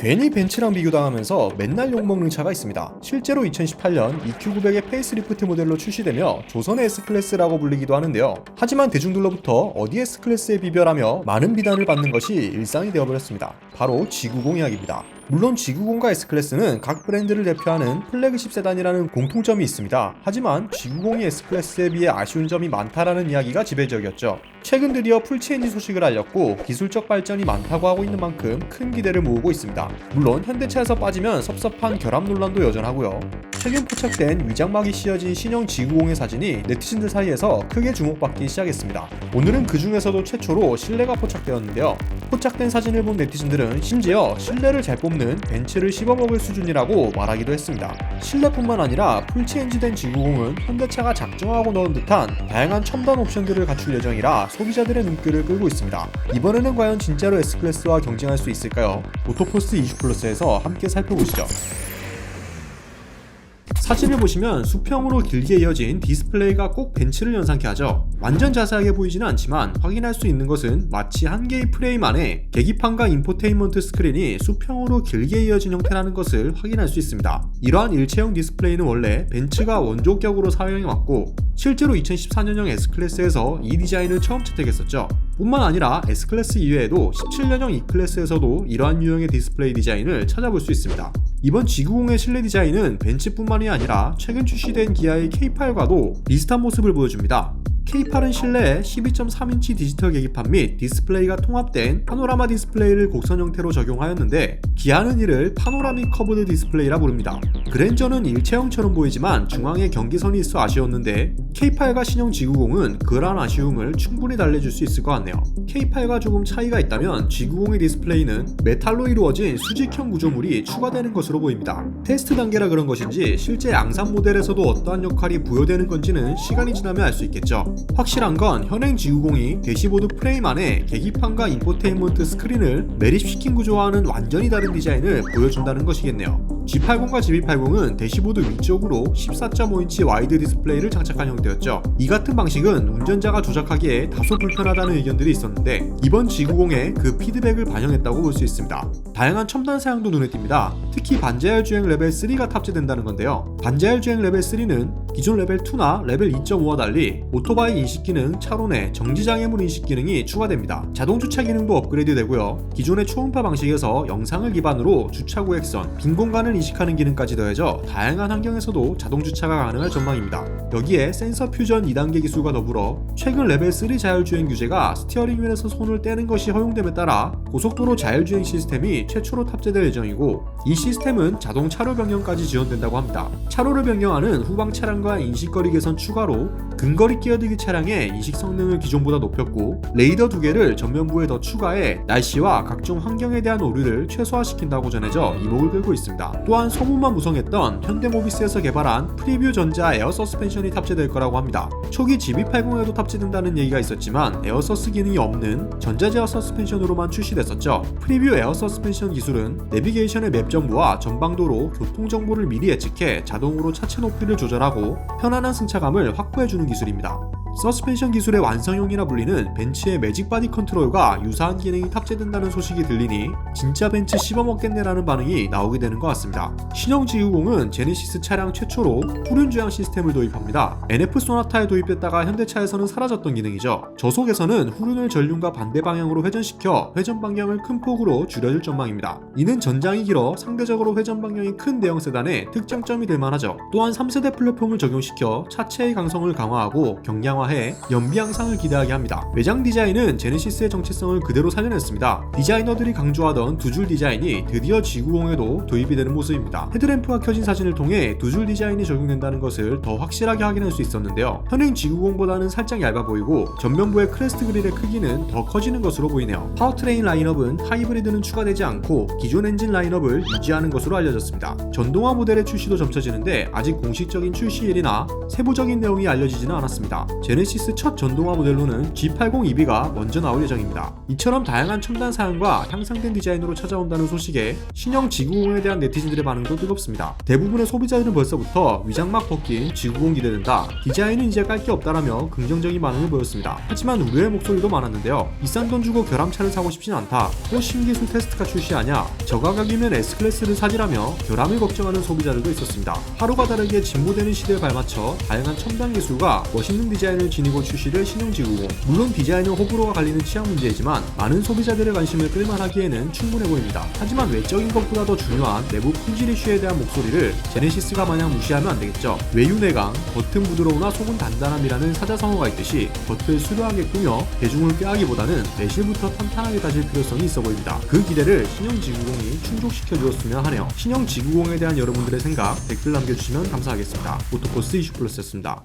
괜히 벤츠랑 비교당하면서 맨날 욕먹는 차가 있습니다. 실제로 2018년 EQ900의 페이스리프트 모델로 출시되며 조선의 S클래스라고 불리기도 하는데요. 하지만 대중들로부터 어디 S클래스에 비벼라며 많은 비난을 받는 것이 일상이 되어버렸습니다. 바로 G90 이야기입니다. 물론 G90과 S클래스는 각 브랜드를 대표하는 플래그십 세단이라는 공통점이 있습니다. 하지만 G90이 S클래스에 비해 아쉬운 점이 많다라는 이야기가 지배적이었죠. 최근 드디어 풀체인지 소식을 알렸고 기술적 발전이 많다고 하고 있는 만큼 큰 기대를 모으고 있습니다. 물론 현대차에서 빠지면 섭섭한 결함 논란도 여전하고요. 최근 포착된 위장막이 씌어진 신형 G90의 사진이 네티즌들 사이에서 크게 주목받기 시작했습니다. 오늘은 그 중에서도 최초로 실내가 포착되었는데요. 포착된 사진을 본 네티즌들은 심지어 실내를 잘 뽑는 벤츠를 씹어먹을 수준이라고 말하기도 했습니다. 실내뿐만 아니라 풀체인지된 G90은 현대차가 작정하고 넣은 듯한 다양한 첨단 옵션들을 갖출 예정이라 소비자들의 눈길을 끌고 있습니다. 이번에는 과연 진짜로 S클래스와 경쟁할 수 있을까요? 오토포스 20플러스에서 함께 살펴보시죠. 사진을 보시면 수평으로 길게 이어진 디스플레이가 꼭 벤츠를 연상케 하죠. 완전 자세하게 보이지는 않지만 확인할 수 있는 것은 마치 한 개의 프레임 안에 계기판과 인포테인먼트 스크린이 수평으로 길게 이어진 형태라는 것을 확인할 수 있습니다. 이러한 일체형 디스플레이는 원래 벤츠가 원조격으로 사용해왔고 실제로 2014년형 S클래스에서 이 디자인을 처음 채택했었죠. 뿐만 아니라 S클래스 이외에도 17년형 E클래스에서도 이러한 유형의 디스플레이 디자인을 찾아볼 수 있습니다. 이번 G90의 실내 디자인은 벤츠뿐만이 아니라 최근 출시된 기아의 K8과도 비슷한 모습을 보여줍니다. K8은 실내에 12.3인치 디지털 계기판 및 디스플레이가 통합된 파노라마 디스플레이를 곡선 형태로 적용하였는데 기아는 이를 파노라믹 커브드 디스플레이라 부릅니다. 그랜저는 일체형처럼 보이지만 중앙에 경계선이 있어 아쉬웠는데 K8과 신형 G90은 그러한 아쉬움을 충분히 달래줄 수 있을 것 같네요. K8과 조금 차이가 있다면 G90의 디스플레이는 메탈로 이루어진 수직형 구조물이 추가되는 것으로 보입니다. 테스트 단계라 그런 것인지 실제 양산 모델에서도 어떠한 역할이 부여되는 건지는 시간이 지나면 알 수 있겠죠. 확실한 건 현행 G90이 대시보드 프레임 안에 계기판과 인포테인먼트 스크린을 매립시킨 구조와는 완전히 다른 디자인을 보여준다는 것이겠네요. G80과 GB80은 대시보드 위쪽으로 14.5인치 와이드 디스플레이를 장착한 형태였죠. 이 같은 방식은 운전자가 조작하기에 다소 불편하다는 의견들이 있었는데 이번 G90에 그 피드백을 반영했다고 볼 수 있습니다. 다양한 첨단 사양도 눈에 띕니다. 특히 반자율 주행 레벨 3가 탑재된다는 건데요. 반자율 주행 레벨 3는 기존 레벨 2나 레벨 2.5와 달리 오토바이 인식 기능, 차론에 정지장애물 인식 기능이 추가됩니다. 자동 주차 기능도 업그레이드 되고요. 기존의 초음파 방식에서 영상을 기반으로 주차 구획선, 빈 공간을 인식하는 기능까지 더해져 다양한 환경에서도 자동 주차가 가능할 전망입니다. 여기에 센서 퓨전 2단계 기술과 더불어 최근 레벨 3 자율주행 규제가 스티어링 휠에서 손을 떼는 것이 허용됨에 따라 고속도로 자율주행 시스템이 최초로 탑재될 예정이고 이 시스템은 자동 차로 변경까지 지원된다고 합니다. 차로를 변경하는 후방 차량과 인식거리 개선 추가로 근거리 끼어들기 차량의 인식 성능을 기존보다 높였고 레이더 2개를 전면부에 더 추가해 날씨와 각종 환경에 대한 오류를 최소화시킨다고 전해져 이목을 끌고 있습니다. 또한 소문만 무성했던 현대모비스에서 개발한 프리뷰 전자 에어 서스펜션이 탑재될 거라고 합니다. 초기 GB80에도 탑재된다는 얘기가 있었지만 에어서스 기능이 없는 전자제어 서스펜션으로만 출시됐었죠. 프리뷰 에어 서스펜션 기술은 내비게이션의 맵 정보와 전방도로 교통 정보를 미리 예측해 자동으로 차체 높이를 조절하고 편안한 승차감을 확보해주는 기술입니다. 서스펜션 기술의 완성형이라 불리는 벤츠의 매직 바디 컨트롤과 유사한 기능이 탑재된다는 소식이 들리니 진짜 벤츠 씹어먹겠네라는 반응이 나오게 되는 것 같습니다. 신형 G90은 제네시스 차량 최초로 후륜 주행 시스템을 도입합니다. NF 소나타에 도입됐다가 현대차에서는 사라졌던 기능이죠. 저속에서는 후륜을 전륜과 반대 방향으로 회전시켜 회전 방향을 큰 폭으로 줄여줄 전망입니다. 이는 전장이 길어 상대적으로 회전 방향이 큰 대형 세단의 특장점이 될 만하죠. 또한 3세대 플랫폼을 적용시켜 차체의 강성을 강화하고 경량화 해 연비 향상을 기대하게 합니다. 외장 디자인은 제네시스의 정체성을 그대로 살려냈습니다. 디자이너들이 강조하던 두 줄 디자인이 드디어 G90에도 도입이 되는 모습입니다. 헤드램프가 켜진 사진을 통해 두 줄 디자인이 적용된다는 것을 더 확실하게 확인할 수 있었는데요. 현행 G90보다는 살짝 얇아 보이고 전면부의 크레스트 그릴의 크기는 더 커지는 것으로 보이네요. 파워트레인 라인업은 하이브리드는 추가되지 않고 기존 엔진 라인업을 유지하는 것으로 알려졌습니다. 전동화 모델의 출시도 점쳐지는데 아직 공식적인 출시일이나 세부적인 내용이 알려지지는 않았습니다. 제네시스 첫 전동화 모델로는 G80 EV가 먼저 나올 예정입니다. 이처럼 다양한 첨단 사양과 향상된 디자인으로 찾아온다는 소식에 신형 G90에 대한 네티즌들의 반응도 뜨겁습니다. 대부분의 소비자들은 벌써부터 위장막 벗긴 G90 기대된다, 디자인은 이제 깔 게 없다라며 긍정적인 반응을 보였습니다. 하지만 우려의 목소리도 많았는데요. 비싼 돈 주고 결함차를 사고 싶진 않다, 또 신기술 테스트카 출시하냐, 저가격이면 S클래스를 사지라며 결함을 걱정하는 소비자들도 있었습니다. 하루가 다르게 진보되는 시대에 발맞춰 다양한 첨단 기술과 멋있는 디자인을 지니고 출시될 신형 G90. 물론 디자인은 호불호가 갈리는 취향 문제이지만 많은 소비자들의 관심을 끌만하기에는 충분해 보입니다. 하지만 외적인 것보다 더 중요한 내부 품질 이슈에 대한 목소리를 제네시스가 마냥 무시하면 안 되겠죠. 외유 내강, 겉은 부드러우나 속은 단단함이라는 사자성어가 있듯이 겉을 수려하게 꾸며 대중을 꾀하기보다는 내실부터 탄탄하게 다질 필요성이 있어 보입니다. 그 기대를 신형 G90이 충족시켜 주었으면 하네요. 신형 G90에 대한 여러분들의 생각 댓글 남겨주시면 감사하겠습니다. 오토코스 이슈플러스였습니다.